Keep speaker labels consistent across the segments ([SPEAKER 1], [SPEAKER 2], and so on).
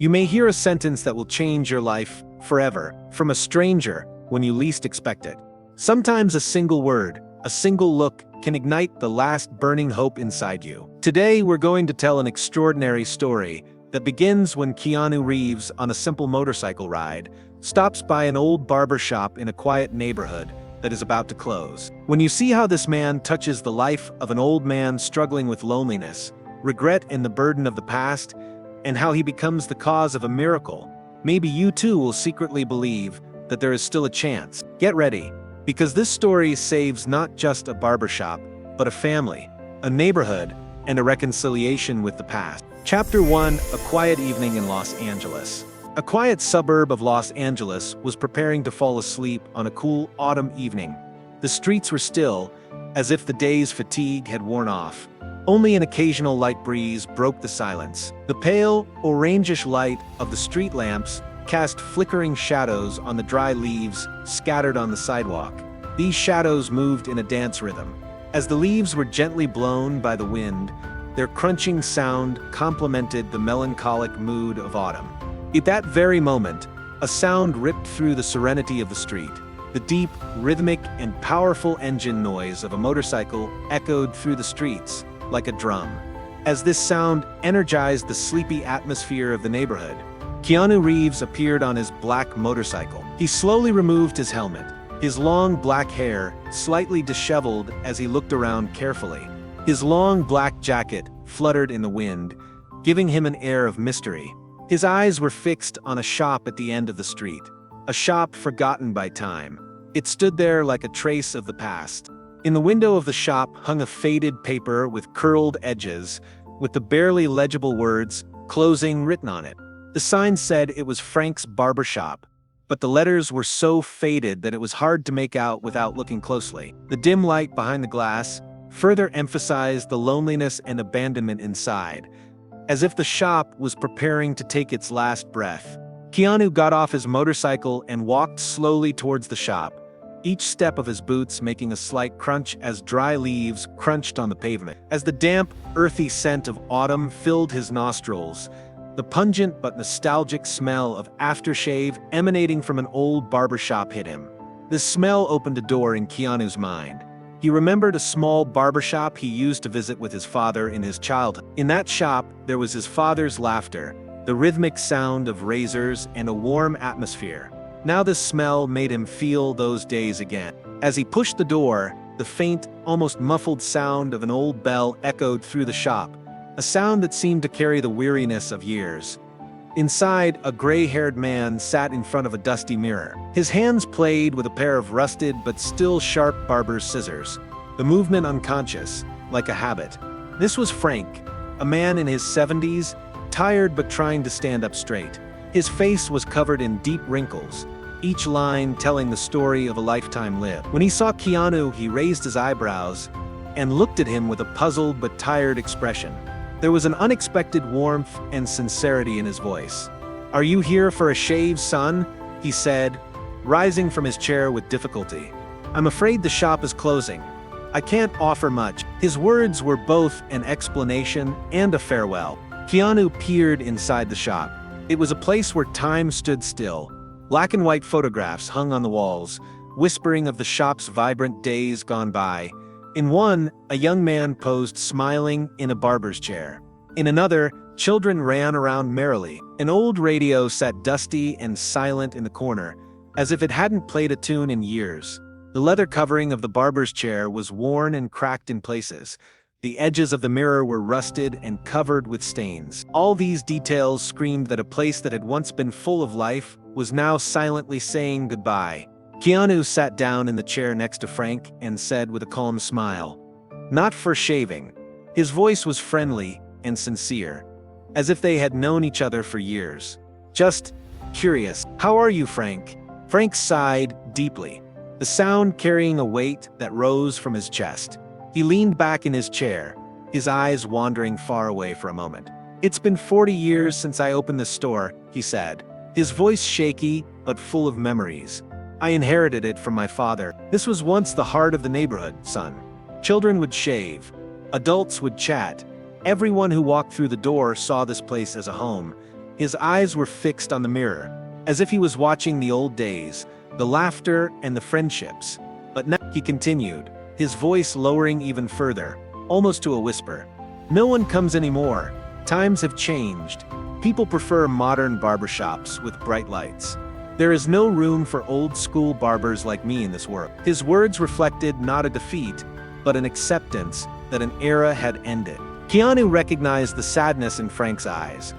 [SPEAKER 1] You may hear a sentence that will change your life forever, from a stranger when you least expect it. Sometimes a single word, a single look, can ignite the last burning hope inside you. Today, we're going to tell an extraordinary story that begins when Keanu Reeves, on a simple motorcycle ride, stops by an old barbershop in a quiet neighborhood that is about to close. When you see how this man touches the life of an old man struggling with loneliness, regret, and the burden of the past, and how he becomes the cause of a miracle, maybe you too will secretly believe that there is still a chance. Get ready, because this story saves not just a barbershop, but a family, a neighborhood, and a reconciliation with the past. Chapter 1: A quiet evening in Los Angeles. A quiet suburb of Los Angeles was preparing to fall asleep on a cool autumn evening. The streets were still, as if the day's fatigue had worn off. Only an occasional light breeze broke the silence. The pale, orangish light of the street lamps cast flickering shadows on the dry leaves scattered on the sidewalk. These shadows moved in a dance rhythm. As the leaves were gently blown by the wind, their crunching sound complemented the melancholic mood of autumn. At that very moment, a sound ripped through the serenity of the street. The deep, rhythmic, and powerful engine noise of a motorcycle echoed through the streets like a drum. As this sound energized the sleepy atmosphere of the neighborhood, Keanu Reeves appeared on his black motorcycle. He slowly removed his helmet, his long black hair slightly disheveled as he looked around carefully. His long black jacket fluttered in the wind, giving him an air of mystery. His eyes were fixed on a shop at the end of the street, a shop forgotten by time. It stood there like a trace of the past. In the window of the shop hung a faded paper with curled edges, with the barely legible words, "Closing," written on it. The sign said it was Frank's Barbershop, but the letters were so faded that it was hard to make out without looking closely. The dim light behind the glass further emphasized the loneliness and abandonment inside, as if the shop was preparing to take its last breath. Keanu got off his motorcycle and walked slowly towards the shop, each step of his boots making a slight crunch as dry leaves crunched on the pavement. As the damp, earthy scent of autumn filled his nostrils, the pungent but nostalgic smell of aftershave emanating from an old barbershop hit him. This smell opened a door in Keanu's mind. He remembered a small barbershop he used to visit with his father in his childhood. In that shop, there was his father's laughter, the rhythmic sound of razors, and a warm atmosphere. Now this smell made him feel those days again. As he pushed the door, the faint, almost muffled sound of an old bell echoed through the shop, a sound that seemed to carry the weariness of years. Inside, a gray-haired man sat in front of a dusty mirror. His hands played with a pair of rusted but still sharp barber's scissors, the movement unconscious, like a habit. This was Frank, a man in his 70s, tired but trying to stand up straight. His face was covered in deep wrinkles, each line telling the story of a lifetime lived. When he saw Keanu, he raised his eyebrows and looked at him with a puzzled but tired expression. There was an unexpected warmth and sincerity in his voice. "Are you here for a shave, son?" he said, rising from his chair with difficulty. "I'm afraid the shop is closing. I can't offer much." His words were both an explanation and a farewell. Keanu peered inside the shop. It was a place where time stood still. Black and white photographs hung on the walls, whispering of the shop's vibrant days gone by. In one, a young man posed smiling in a barber's chair. In another, children ran around merrily. An old radio sat dusty and silent in the corner, as if it hadn't played a tune in years. The leather covering of the barber's chair was worn and cracked in places. The edges of the mirror were rusted and covered with stains. All these details screamed that a place that had once been full of life was now silently saying goodbye. Keanu sat down in the chair next to Frank and said with a calm smile, "Not for shaving." His voice was friendly and sincere, as if they had known each other for years. "Just curious. How are you, Frank?" Frank sighed deeply, the sound carrying a weight that rose from his chest. He leaned back in his chair, his eyes wandering far away for a moment. "It's been 40 years since I opened this store," he said, his voice shaky but full of memories. "I inherited it from my father. This was once the heart of the neighborhood, son. Children would shave. Adults would chat. Everyone who walked through the door saw this place as a home." His eyes were fixed on the mirror, as if he was watching the old days, the laughter and the friendships. But now, he continued, his voice lowering even further, almost to a whisper. No one comes anymore. Times have changed. People prefer modern barbershops with bright lights. There is no room for old-school barbers like me in this world. His words reflected not a defeat, but an acceptance that an era had ended. Keanu recognized the sadness in Frank's eyes.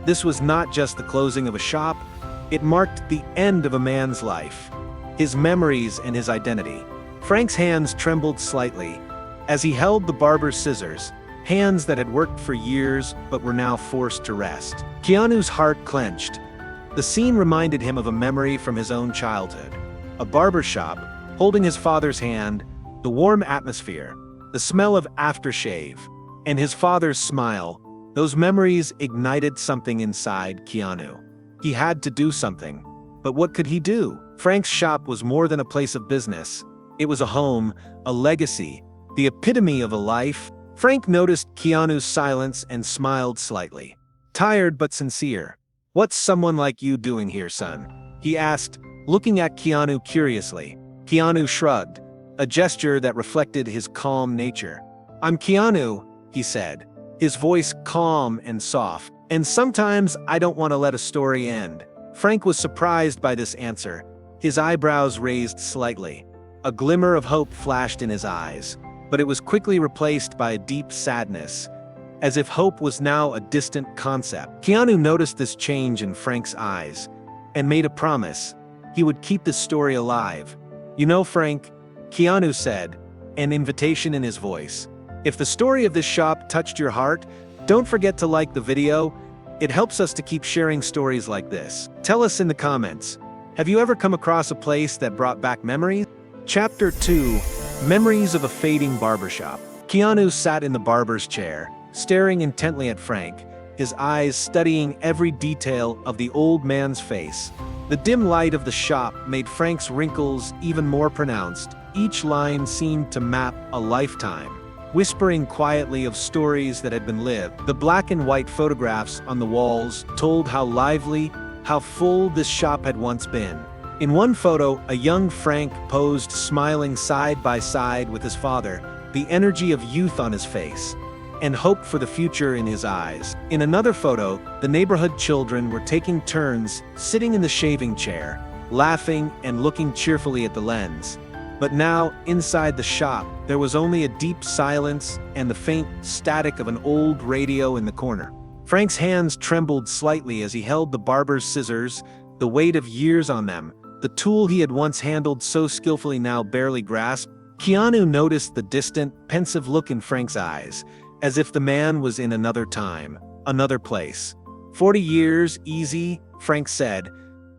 [SPEAKER 1] This was not just the closing of a shop, it marked the end of a man's life, his memories and his identity. Frank's hands trembled slightly as he held the barber's scissors, hands that had worked for years but were now forced to rest. Keanu's heart clenched. The scene reminded him of a memory from his own childhood. A barbershop, holding his father's hand, the warm atmosphere, the smell of aftershave, and his father's smile. Those memories ignited something inside Keanu. He had to do something. But what could he do? Frank's shop was more than a place of business. It was a home, a legacy, the epitome of a life. Frank noticed Keanu's silence and smiled slightly. Tired but sincere. What's someone like you doing here, son? He asked, looking at Keanu curiously. Keanu shrugged, a gesture that reflected his calm nature. I'm Keanu, he said, his voice calm and soft. And sometimes I don't want to let a story end. Frank was surprised by this answer, his eyebrows raised slightly. A glimmer of hope flashed in his eyes, but it was quickly replaced by a deep sadness, as if hope was now a distant concept. Keanu noticed this change in Frank's eyes and made a promise. He would keep this story alive. You know, Frank, Keanu said, an invitation in his voice. If the story of this shop touched your heart, don't forget to like the video. It helps us to keep sharing stories like this. Tell us in the comments, have you ever come across a place that brought back memories? Chapter 2, Memories of a Fading Barbershop. Keanu sat in the barber's chair, staring intently at Frank, his eyes studying every detail of the old man's face. The dim light of the shop made Frank's wrinkles even more pronounced. Each line seemed to map a lifetime, whispering quietly of stories that had been lived. The black and white photographs on the walls told how lively, how full this shop had once been. In one photo, a young Frank posed smiling side by side with his father, the energy of youth on his face, and hope for the future in his eyes. In another photo, the neighborhood children were taking turns sitting in the shaving chair, laughing and looking cheerfully at the lens. But now, inside the shop, there was only a deep silence and the faint static of an old radio in the corner. Frank's hands trembled slightly as he held the barber's scissors, the weight of years on them, the tool he had once handled so skillfully now barely grasped. Keanu noticed the distant, pensive look in Frank's eyes, as if the man was in another time, another place. 40 years, easy, Frank said,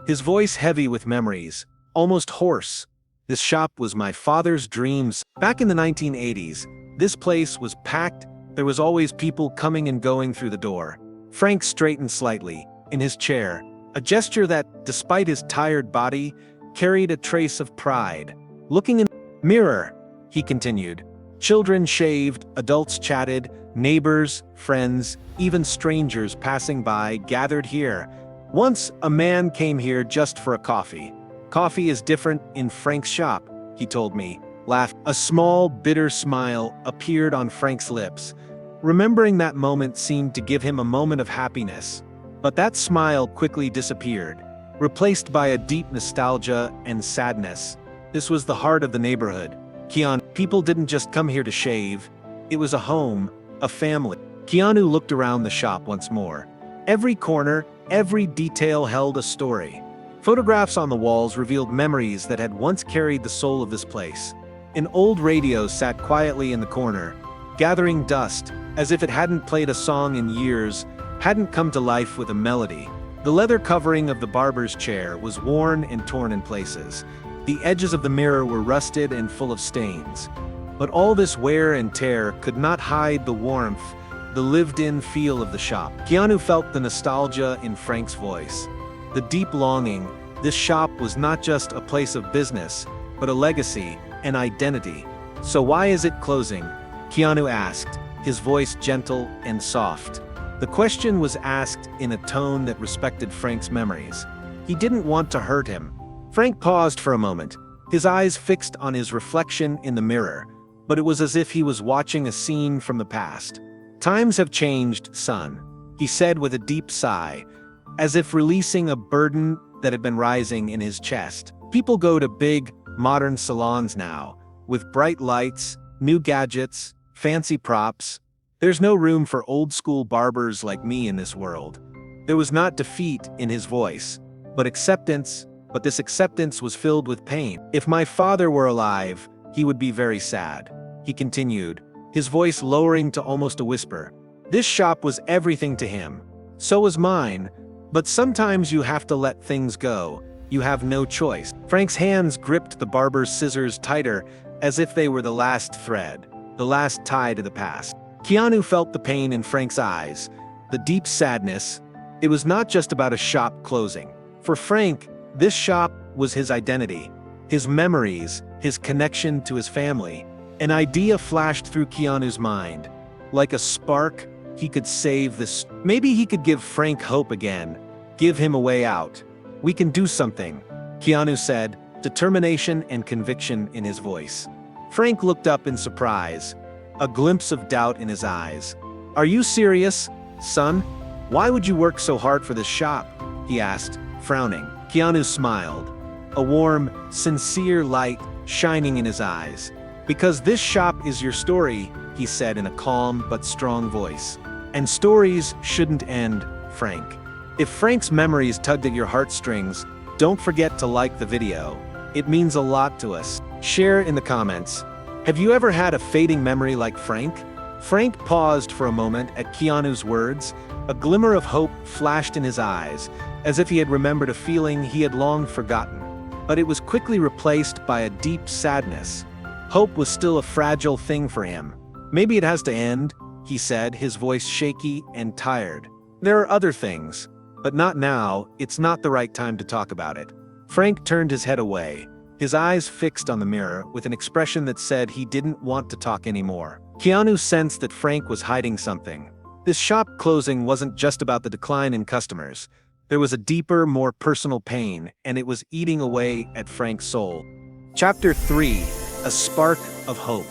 [SPEAKER 1] his voice heavy with memories, almost hoarse. This shop was my father's dreams. Back in the 1980s, this place was packed. There was always people coming and going through the door. Frank straightened slightly, in his chair, a gesture that, despite his tired body, carried a trace of pride. Looking in the mirror, he continued. Children shaved, adults chatted, neighbors, friends, even strangers passing by gathered here. Once, a man came here just for a coffee. Coffee is different in Frank's shop, he told me, laughed. A small, bitter smile appeared on Frank's lips. Remembering that moment seemed to give him a moment of happiness. But that smile quickly disappeared, replaced by a deep nostalgia and sadness. This was the heart of the neighborhood. Keanu, people didn't just come here to shave. It was a home, a family. Keanu looked around the shop once more. Every corner, every detail held a story. Photographs on the walls revealed memories that had once carried the soul of this place. An old radio sat quietly in the corner, gathering dust, as if it hadn't played a song in years, hadn't come to life with a melody. The leather covering of the barber's chair was worn and torn in places. The edges of the mirror were rusted and full of stains. But all this wear and tear could not hide the warmth, the lived-in feel of the shop. Keanu felt the nostalgia in Frank's voice. The deep longing. This shop was not just a place of business, but a legacy, an identity. So why is it closing? Keanu asked, his voice gentle and soft. The question was asked in a tone that respected Frank's memories. He didn't want to hurt him. Frank paused for a moment, his eyes fixed on his reflection in the mirror, but it was as if he was watching a scene from the past. "Times have changed, son," he said with a deep sigh, as if releasing a burden that had been rising in his chest. "People go to big, modern salons now, with bright lights, new gadgets, fancy props. There's no room for old-school barbers like me in this world." There was not defeat in his voice, but acceptance, but this acceptance was filled with pain. "If my father were alive, he would be very sad," he continued, his voice lowering to almost a whisper. "This shop was everything to him. So was mine, but sometimes you have to let things go. You have no choice." Frank's hands gripped the barber's scissors tighter, as if they were the last thread, the last tie to the past. Keanu felt the pain in Frank's eyes, the deep sadness. It was not just about a shop closing. For Frank, this shop was his identity, his memories, his connection to his family. An idea flashed through Keanu's mind. Like a spark, he could save this. Maybe he could give Frank hope again, give him a way out. "We can do something," Keanu said, determination and conviction in his voice. Frank looked up in surprise, a glimpse of doubt in his eyes. "Are you serious, son? Why would you work so hard for this shop?" he asked, frowning. Keanu smiled, a warm, sincere light shining in his eyes. "Because this shop is your story," he said in a calm but strong voice. "And stories shouldn't end, Frank. If Frank's memories tugged at your heartstrings, don't forget to like the video. It means a lot to us. Share in the comments. Have you ever had a fading memory like Frank?" Frank paused for a moment at Keanu's words. A glimmer of hope flashed in his eyes, as if he had remembered a feeling he had long forgotten. But it was quickly replaced by a deep sadness. Hope was still a fragile thing for him. "Maybe it has to end," he said, his voice shaky and tired. "There are other things, but not now. It's not the right time to talk about it." Frank turned his head away, his eyes fixed on the mirror with an expression that said he didn't want to talk anymore. Keanu sensed that Frank was hiding something. This shop closing wasn't just about the decline in customers. There was a deeper, more personal pain, and it was eating away at Frank's soul. Chapter 3: A Spark of Hope.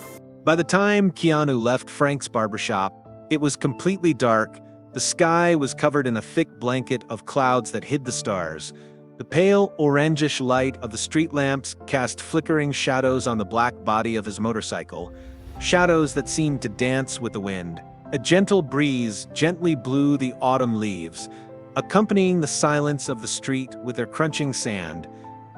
[SPEAKER 1] By the time Keanu left Frank's barbershop, it was completely dark. The sky was covered in a thick blanket of clouds that hid the stars. The pale, orangish light of the street lamps cast flickering shadows on the black body of his motorcycle, shadows that seemed to dance with the wind. A gentle breeze gently blew the autumn leaves, accompanying the silence of the street with their crunching sand.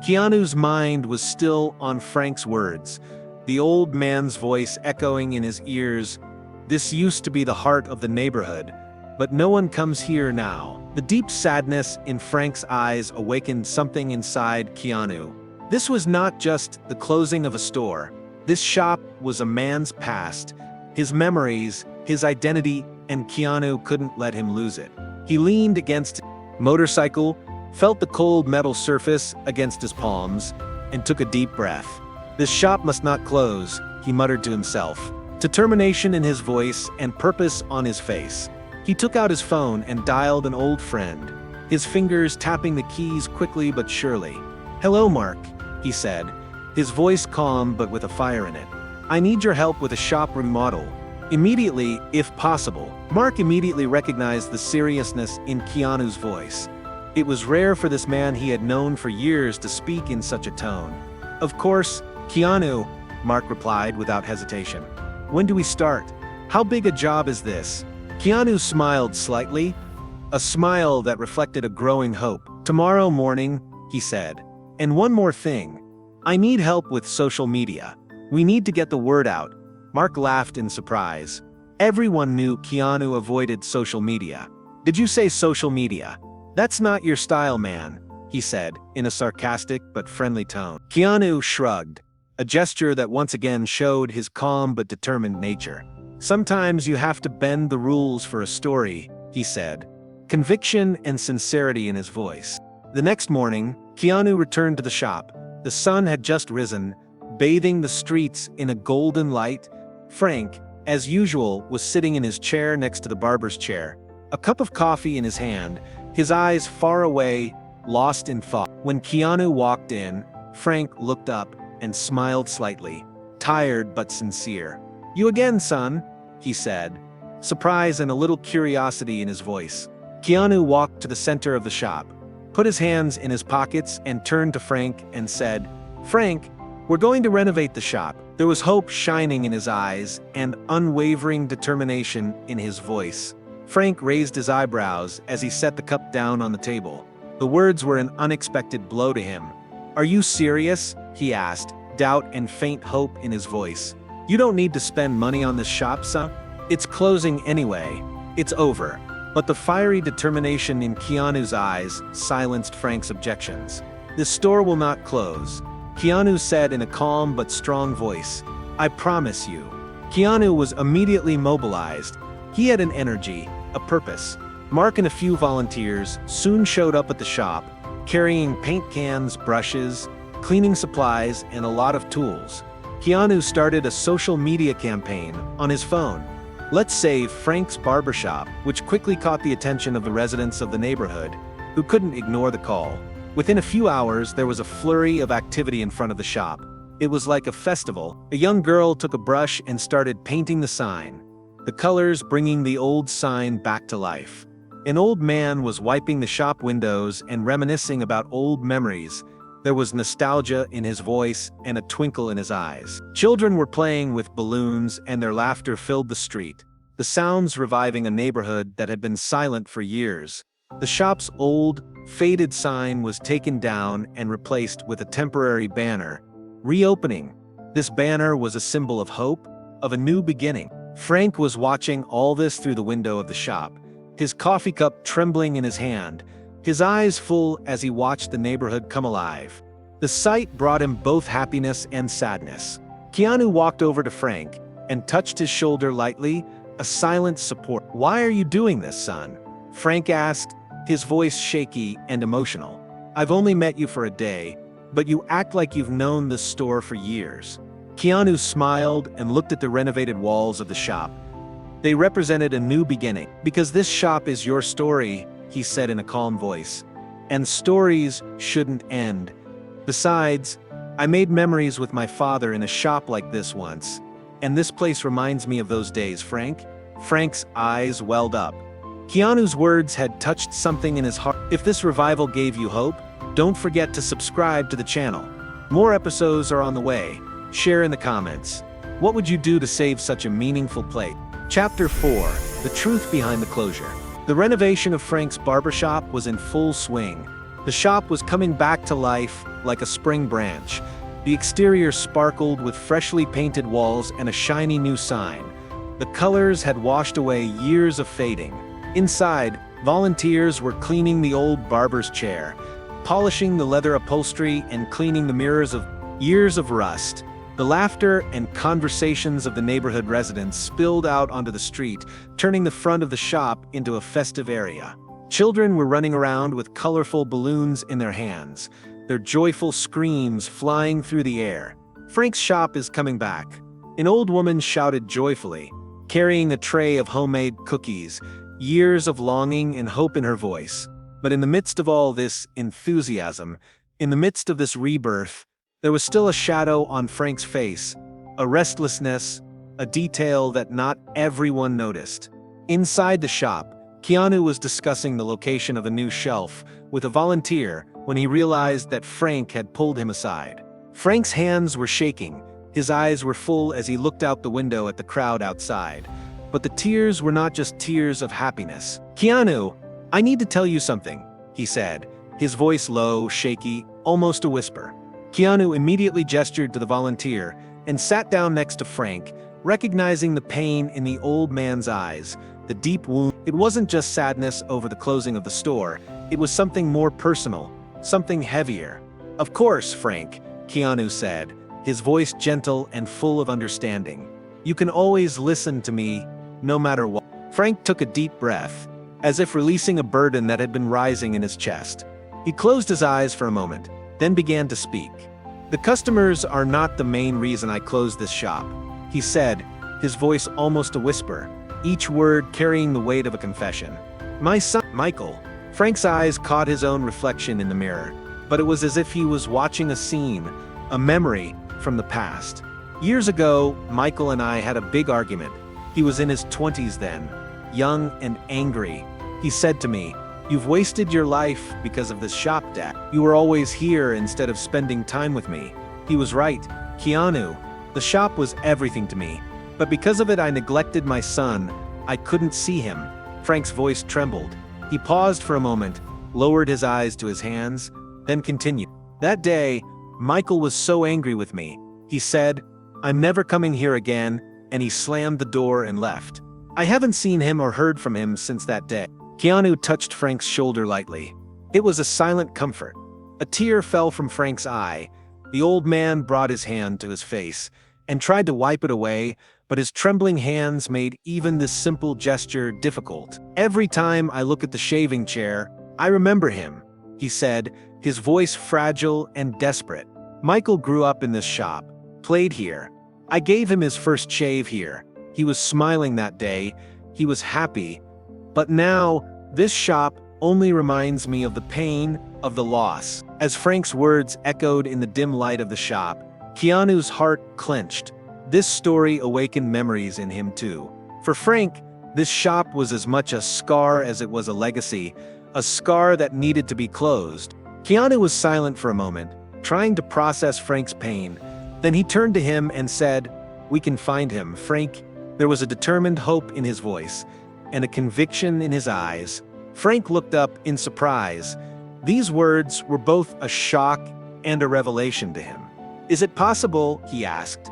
[SPEAKER 1] Keanu's mind was still on Frank's words, the old man's voice echoing in his ears. "This used to be the heart of the neighborhood, but no one comes here now." The deep sadness in Frank's eyes awakened something inside Keanu. This was not just the closing of a store. This shop was a man's past, his memories, his identity, and Keanu couldn't let him lose it. He leaned against his motorcycle, felt the cold metal surface against his palms, and took a deep breath. "This shop must not close," he muttered to himself, determination in his voice and purpose on his face. He took out his phone and dialed an old friend, his fingers tapping the keys quickly but surely. "Hello, Mark," he said, his voice calm but with a fire in it. "I need your help with a shop remodel. Immediately, if possible." Mark immediately recognized the seriousness in Keanu's voice. It was rare for this man he had known for years to speak in such a tone. "Of course, Keanu," Mark replied without hesitation. "When do we start? How big a job is this?" Keanu smiled slightly, a smile that reflected a growing hope. "Tomorrow morning," he said. "And one more thing. I need help with social media. We need to get the word out." Mark laughed in surprise. Everyone knew Keanu avoided social media. "Did you say social media? That's not your style, man," he said, in a sarcastic but friendly tone. Keanu shrugged, a gesture that once again showed his calm but determined nature. "Sometimes you have to bend the rules for a story," he said, conviction and sincerity in his voice. The next morning, Keanu returned to the shop. The sun had just risen, bathing the streets in a golden light. Frank, as usual, was sitting in his chair next to the barber's chair, a cup of coffee in his hand, his eyes far away, lost in thought. When Keanu walked in, Frank looked up and smiled slightly, tired but sincere. "You again, son," he said, surprise and a little curiosity in his voice. Keanu walked to the center of the shop, put his hands in his pockets and turned to Frank and said, "Frank, we're going to renovate the shop." There was hope shining in his eyes and unwavering determination in his voice. Frank raised his eyebrows as he set the cup down on the table. The words were an unexpected blow to him. "Are you serious?" he asked, doubt and faint hope in his voice. "You don't need to spend money on this shop, son. It's closing anyway. It's over." But the fiery determination in Keanu's eyes silenced Frank's objections. "This store will not close," Keanu said in a calm but strong voice. "I promise you." Keanu was immediately mobilized. He had an energy, a purpose. Mark and a few volunteers soon showed up at the shop, carrying paint cans, brushes, cleaning supplies, and a lot of tools. Keanu started a social media campaign on his phone. "Let's save Frank's Barbershop," which quickly caught the attention of the residents of the neighborhood, who couldn't ignore the call. Within a few hours, there was a flurry of activity in front of the shop. It was like a festival. A young girl took a brush and started painting the sign, the colors bringing the old sign back to life. An old man was wiping the shop windows and reminiscing about old memories. There was nostalgia in his voice and a twinkle in his eyes. Children were playing with balloons and their laughter filled the street, the sounds reviving a neighborhood that had been silent for years. The shop's old, faded sign was taken down and replaced with a temporary banner, reopening. This banner was a symbol of hope, of a new beginning. Frank was watching all this through the window of the shop, his coffee cup trembling in his hand, his eyes full as he watched the neighborhood come alive. The sight brought him both happiness and sadness. Keanu walked over to Frank and touched his shoulder lightly, a silent support. "Why are you doing this, son?" Frank asked, his voice shaky and emotional. "I've only met you for a day, but you act like you've known this store for years." Keanu smiled and looked at the renovated walls of the shop. They represented a new beginning. "Because this shop is your story," he said in a calm voice. "And stories shouldn't end. Besides, I made memories with my father in a shop like this once. And this place reminds me of those days, Frank." Frank's eyes welled up. Keanu's words had touched something in his heart. If this revival gave you hope, don't forget to subscribe to the channel. More episodes are on the way. Share in the comments. What would you do to save such a meaningful place? Chapter 4. The Truth Behind the Closure. The renovation of Frank's Barbershop was in full swing. The shop was coming back to life like a spring branch. The exterior sparkled with freshly painted walls and a shiny new sign. The colors had washed away years of fading. Inside, volunteers were cleaning the old barber's chair, polishing the leather upholstery and cleaning the mirrors of years of rust. The laughter and conversations of the neighborhood residents spilled out onto the street, turning the front of the shop into a festive area. Children were running around with colorful balloons in their hands, their joyful screams flying through the air. "Frank's shop is coming back," an old woman shouted joyfully, carrying a tray of homemade cookies, years of longing and hope in her voice. But in the midst of all this enthusiasm, in the midst of this rebirth, there was still a shadow on Frank's face, a restlessness, a detail that not everyone noticed. Inside the shop, Keanu was discussing the location of a new shelf with a volunteer when he realized that Frank had pulled him aside. Frank's hands were shaking, his eyes were full as he looked out the window at the crowd outside. But the tears were not just tears of happiness. "Keanu, I need to tell you something," he said, his voice low, shaky, almost a whisper. Keanu immediately gestured to the volunteer and sat down next to Frank, recognizing the pain in the old man's eyes, the deep wound. It wasn't just sadness over the closing of the store, it was something more personal, something heavier. "Of course, Frank," Keanu said, his voice gentle and full of understanding. "You can always listen to me, no matter what." Frank took a deep breath, as if releasing a burden that had been rising in his chest. He closed his eyes for a moment, then began to speak. "The customers are not the main reason I closed this shop," he said, his voice almost a whisper, each word carrying the weight of a confession. My son, Michael. Frank's eyes caught his own reflection in the mirror, but it was as if he was watching a scene, a memory from the past. Years ago, Michael and I had a big argument. He was in his 20s then, young and angry. He said to me, "You've wasted your life because of this shop, Dad. You were always here instead of spending time with me." He was right. Keanu, the shop was everything to me. But because of it, I neglected my son. I couldn't see him. Frank's voice trembled. He paused for a moment, lowered his eyes to his hands, then continued. That day, Michael was so angry with me. He said, "I'm never coming here again," and he slammed the door and left. I haven't seen him or heard from him since that day. Keanu touched Frank's shoulder lightly. It was a silent comfort. A tear fell from Frank's eye. The old man brought his hand to his face and tried to wipe it away, but his trembling hands made even this simple gesture difficult. "Every time I look at the shaving chair, I remember him," he said, his voice fragile and desperate. "Michael grew up in this shop, played here. I gave him his first shave here. He was smiling that day. He was happy. But now, this shop only reminds me of the pain, of the loss." As Frank's words echoed in the dim light of the shop, Keanu's heart clenched. This story awakened memories in him too. For Frank, this shop was as much a scar as it was a legacy, a scar that needed to be closed. Keanu was silent for a moment, trying to process Frank's pain. Then he turned to him and said, "We can find him, Frank." There was a determined hope in his voice, and a conviction in his eyes. Frank looked up in surprise. These words were both a shock and a revelation to him. "Is it possible?" he asked,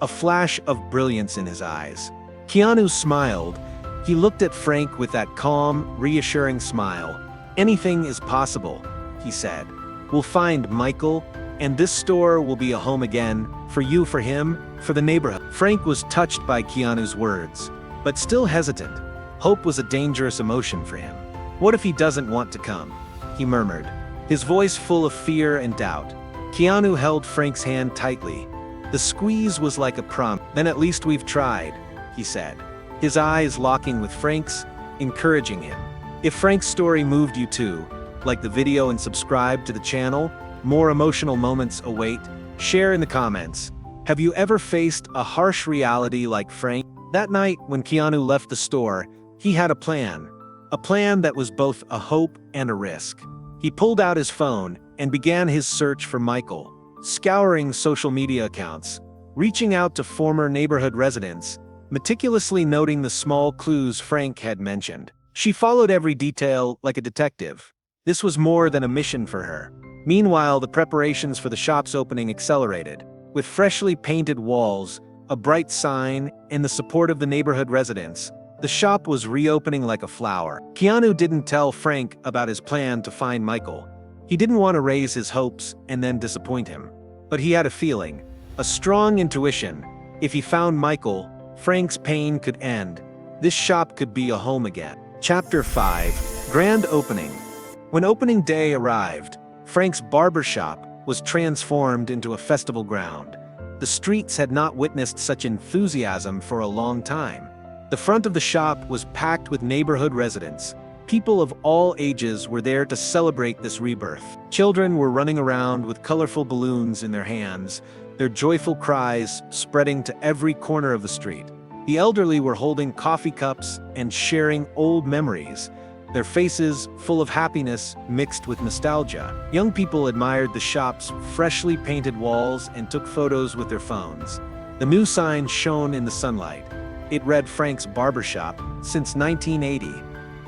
[SPEAKER 1] a flash of brilliance in his eyes. Keanu smiled. He looked at Frank with that calm, reassuring smile. "Anything is possible," he said. "We'll find Michael, and this store will be a home again, for you, for him, for the neighborhood." Frank was touched by Keanu's words, but still hesitant. Hope was a dangerous emotion for him. "What if he doesn't want to come?" he murmured, his voice full of fear and doubt. Keanu held Frank's hand tightly. The squeeze was like a promise. "Then at least we've tried," he said, his eyes locking with Frank's, encouraging him. If Frank's story moved you too, like the video and subscribe to the channel. More emotional moments await. Share in the comments. Have you ever faced a harsh reality like Frank? That night, when Keanu left the store, he had a plan that was both a hope and a risk. He pulled out his phone and began his search for Michael, scouring social media accounts, reaching out to former neighborhood residents, meticulously noting the small clues Frank had mentioned. She followed every detail like a detective. This was more than a mission for her. Meanwhile, the preparations for the shop's opening accelerated. With freshly painted walls, a bright sign, and the support of the neighborhood residents, the shop was reopening like a flower. Keanu didn't tell Frank about his plan to find Michael. He didn't want to raise his hopes and then disappoint him. But he had a feeling, a strong intuition. If he found Michael, Frank's pain could end. This shop could be a home again. Chapter 5. Grand Opening. When opening day arrived, Frank's barbershop was transformed into a festival ground. The streets had not witnessed such enthusiasm for a long time. The front of the shop was packed with neighborhood residents. People of all ages were there to celebrate this rebirth. Children were running around with colorful balloons in their hands, their joyful cries spreading to every corner of the street. The elderly were holding coffee cups and sharing old memories, their faces full of happiness mixed with nostalgia. Young people admired the shop's freshly painted walls and took photos with their phones. The new sign shone in the sunlight. It read Frank's Barbershop since 1980,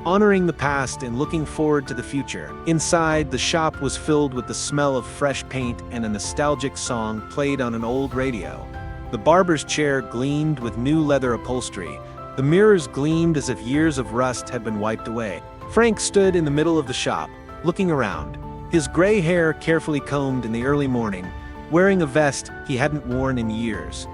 [SPEAKER 1] honoring the past and looking forward to the future. Inside, the shop was filled with the smell of fresh paint and a nostalgic song played on an old radio. The barber's chair gleamed with new leather upholstery. The mirrors gleamed as if years of rust had been wiped away. Frank stood in the middle of the shop, looking around, his gray hair carefully combed in the early morning, wearing a vest he hadn't worn in years.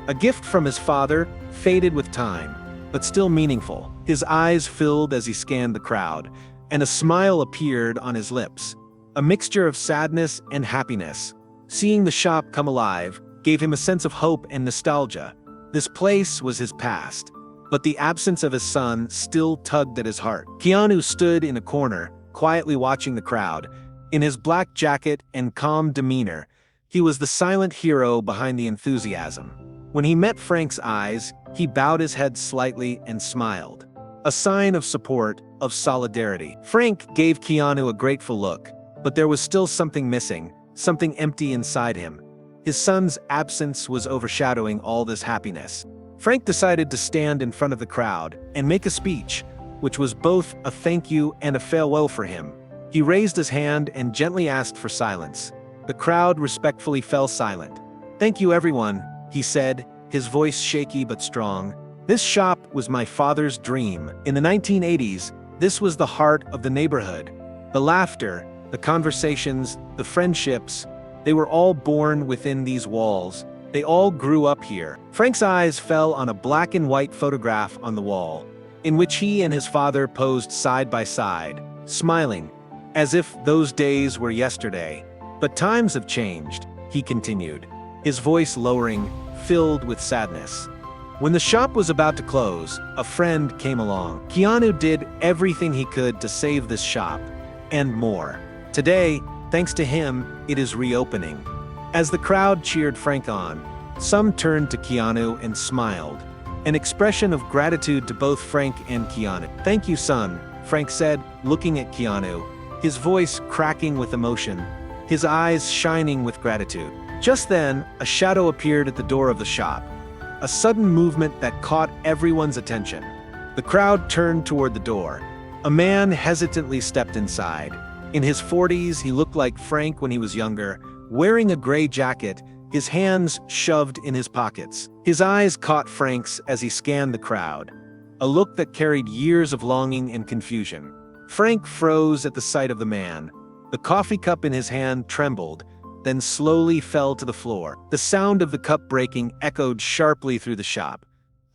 [SPEAKER 1] A gift from his father, faded with time, but still meaningful. His eyes filled as he scanned the crowd, and a smile appeared on his lips, a mixture of sadness and happiness. Seeing the shop come alive gave him a sense of hope and nostalgia. This place was his past, but the absence of his son still tugged at his heart. Keanu stood in a corner, quietly watching the crowd. In his black jacket and calm demeanor, he was the silent hero behind the enthusiasm. When he met Frank's eyes, he bowed his head slightly and smiled. A sign of support, of solidarity. Frank gave Keanu a grateful look, but there was still something missing, something empty inside him. His son's absence was overshadowing all this happiness. Frank decided to stand in front of the crowd and make a speech, which was both a thank you and a farewell for him. He raised his hand and gently asked for silence. The crowd respectfully fell silent. "Thank you, everyone," he said, his voice shaky but strong. "This shop was my father's dream. In the 1980s, this was the heart of the neighborhood. The laughter, the conversations, the friendships, they were all born within these walls. They all grew up here." Frank's eyes fell on a black and white photograph on the wall, in which he and his father posed side by side, smiling, as if those days were yesterday. "But times have changed," he continued, his voice lowering, filled with sadness. When the shop was about to close, a friend came along. Keanu did everything he could to save this shop, and more. Today, thanks to him, it is reopening. As the crowd cheered Frank on, some turned to Keanu and smiled, an expression of gratitude to both Frank and Keanu. "Thank you, son," Frank said, looking at Keanu, his voice cracking with emotion, his eyes shining with gratitude. Just then, a shadow appeared at the door of the shop, a sudden movement that caught everyone's attention. The crowd turned toward the door. A man hesitantly stepped inside. In his 40s, he looked like Frank when he was younger, wearing a gray jacket, his hands shoved in his pockets. His eyes caught Frank's as he scanned the crowd, a look that carried years of longing and confusion. Frank froze at the sight of the man. The coffee cup in his hand trembled, then slowly fell to the floor. The sound of the cup breaking echoed sharply through the shop,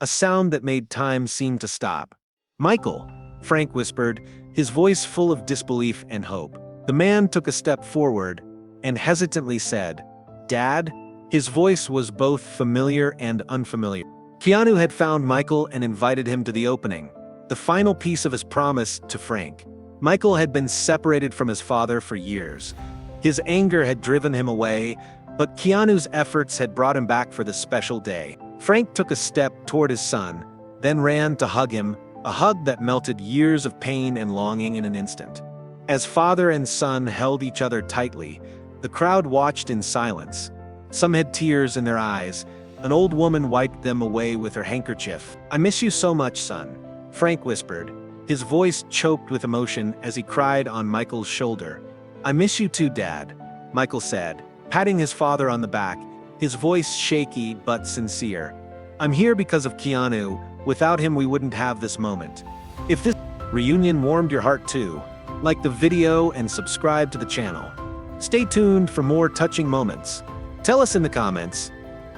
[SPEAKER 1] a sound that made time seem to stop. "Michael," Frank whispered, his voice full of disbelief and hope. The man took a step forward and hesitantly said, "Dad?" His voice was both familiar and unfamiliar. Keanu had found Michael and invited him to the opening, the final piece of his promise to Frank. Michael had been separated from his father for years. His anger had driven him away, but Keanu's efforts had brought him back for this special day. Frank took a step toward his son, then ran to hug him, a hug that melted years of pain and longing in an instant. As father and son held each other tightly, the crowd watched in silence. Some had tears in their eyes. An old woman wiped them away with her handkerchief. "I miss you so much, son," Frank whispered, his voice choked with emotion as he cried on Michael's shoulder. "I miss you too, Dad," Michael said, patting his father on the back, his voice shaky but sincere. "I'm here because of Keanu. Without him, we wouldn't have this moment." If this reunion warmed your heart too, like the video and subscribe to the channel. Stay tuned for more touching moments. Tell us in the comments,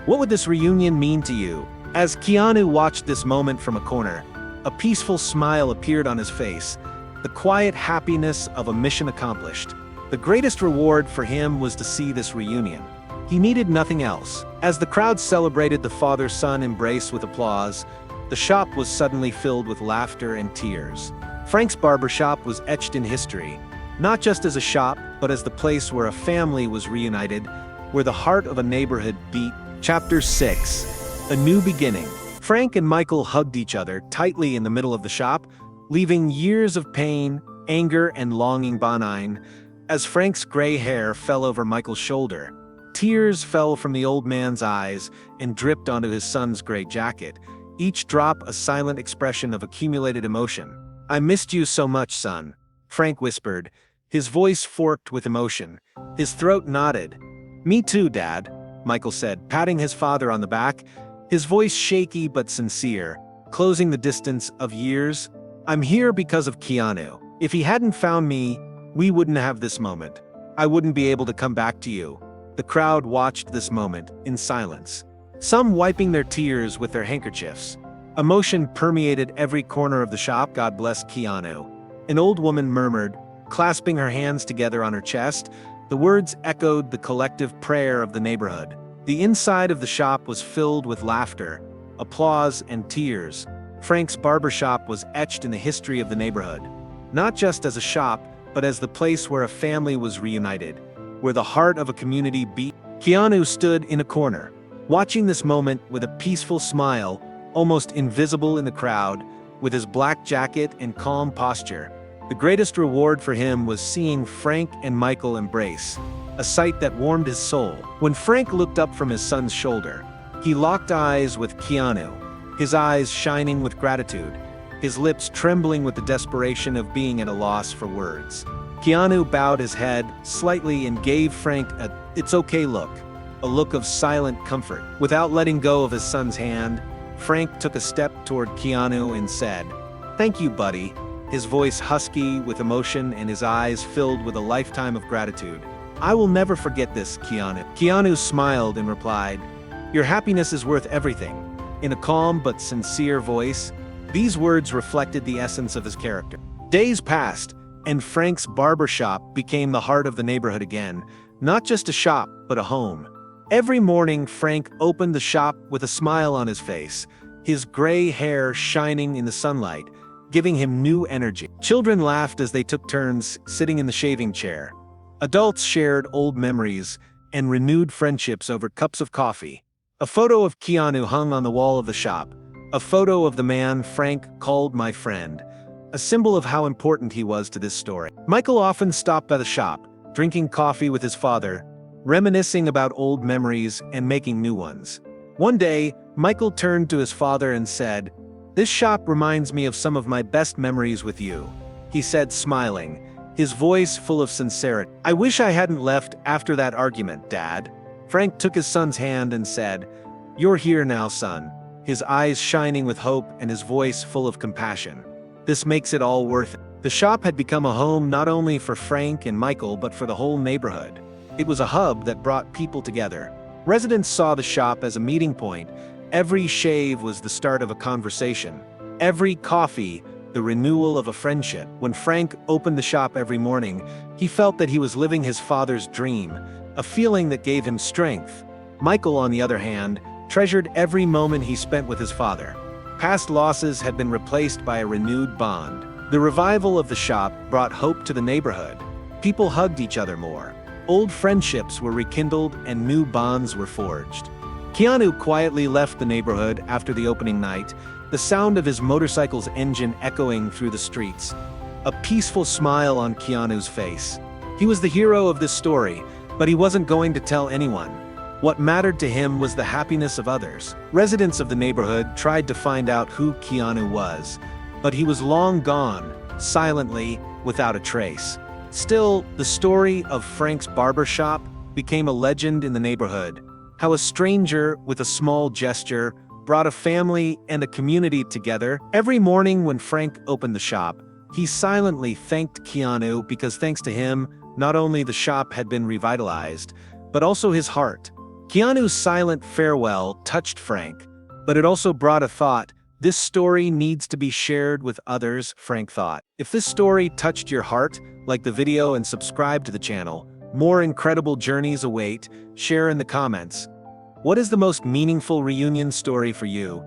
[SPEAKER 1] what would this reunion mean to you? As Keanu watched this moment from a corner, a peaceful smile appeared on his face, the quiet happiness of a mission accomplished. The greatest reward for him was to see this reunion. He needed nothing else. As the crowd celebrated the father-son embrace with applause, the shop was suddenly filled with laughter and tears. Frank's Barbershop was etched in history, not just as a shop, but as the place where a family was reunited, where the heart of a neighborhood beat. Chapter 6. A New Beginning. Frank and Michael hugged each other tightly in the middle of the shop, leaving years of pain, anger, and longing behind. As Frank's gray hair fell over Michael's shoulder, tears fell from the old man's eyes and dripped onto his son's gray jacket, each drop a silent expression of accumulated emotion. "I missed you so much, son," Frank whispered, his voice forked with emotion. His throat knotted. "Me too, Dad," Michael said, patting his father on the back, his voice shaky but sincere, closing the distance of years. "I'm here because of Keanu. If he hadn't found me, we wouldn't have this moment. I wouldn't be able to come back to you." The crowd watched this moment in silence, some wiping their tears with their handkerchiefs. Emotion permeated every corner of the shop. "God bless Keanu," an old woman murmured, clasping her hands together on her chest. The words echoed the collective prayer of the neighborhood. The inside of the shop was filled with laughter, applause, and tears. Frank's Barbershop was etched in the history of the neighborhood. Not just as a shop, but as the place where a family was reunited, where the heart of a community beat. Keanu stood in a corner, watching this moment with a peaceful smile, almost invisible in the crowd, with his black jacket and calm posture. The greatest reward for him was seeing Frank and Michael embrace, a sight that warmed his soul. When Frank looked up from his son's shoulder, he locked eyes with Keanu, his eyes shining with gratitude, his lips trembling with the desperation of being at a loss for words. Keanu bowed his head slightly and gave Frank a "it's okay" look, a look of silent comfort. Without letting go of his son's hand, Frank took a step toward Keanu and said, "Thank you, buddy," his voice husky with emotion and his eyes filled with a lifetime of gratitude. "I will never forget this, Keanu." Keanu smiled and replied, "Your happiness is worth everything," in a calm but sincere voice. These words reflected the essence of his character. Days passed, and Frank's Barbershop became the heart of the neighborhood again, not just a shop, but a home. Every morning, Frank opened the shop with a smile on his face, his gray hair shining in the sunlight, giving him new energy. Children laughed as they took turns sitting in the shaving chair. Adults shared old memories and renewed friendships over cups of coffee. A photo of Keanu hung on the wall of the shop, a photo of the man Frank called my friend, a symbol of how important he was to this story. Michael often stopped by the shop, drinking coffee with his father, reminiscing about old memories and making new ones. One day, Michael turned to his father and said, "This shop reminds me of some of my best memories with you," he said, smiling, his voice full of sincerity. "I wish I hadn't left after that argument, Dad." Frank took his son's hand and said, "You're here now, son," his eyes shining with hope and his voice full of compassion. "This makes it all worth it." The shop had become a home not only for Frank and Michael but for the whole neighborhood. It was a hub that brought people together. Residents saw the shop as a meeting point. Every shave was the start of a conversation. Every coffee, the renewal of a friendship. When Frank opened the shop every morning, he felt that he was living his father's dream, a feeling that gave him strength. Michael, on the other hand, treasured every moment he spent with his father. Past losses had been replaced by a renewed bond. The revival of the shop brought hope to the neighborhood. People hugged each other more. Old friendships were rekindled and new bonds were forged. Keanu quietly left the neighborhood after the opening night, the sound of his motorcycle's engine echoing through the streets. A peaceful smile on Keanu's face. He was the hero of this story, but he wasn't going to tell anyone. What mattered to him was the happiness of others. Residents of the neighborhood tried to find out who Keanu was, but he was long gone, silently, without a trace. Still, the story of Frank's Barbershop became a legend in the neighborhood. How a stranger, with a small gesture, brought a family and a community together. Every morning when Frank opened the shop, he silently thanked Keanu because thanks to him, not only the shop had been revitalized, but also his heart. Keanu's silent farewell touched Frank, but it also brought a thought. This story needs to be shared with others, Frank thought. If this story touched your heart, like the video and subscribe to the channel. More incredible journeys await. Share in the comments. What is the most meaningful reunion story for you?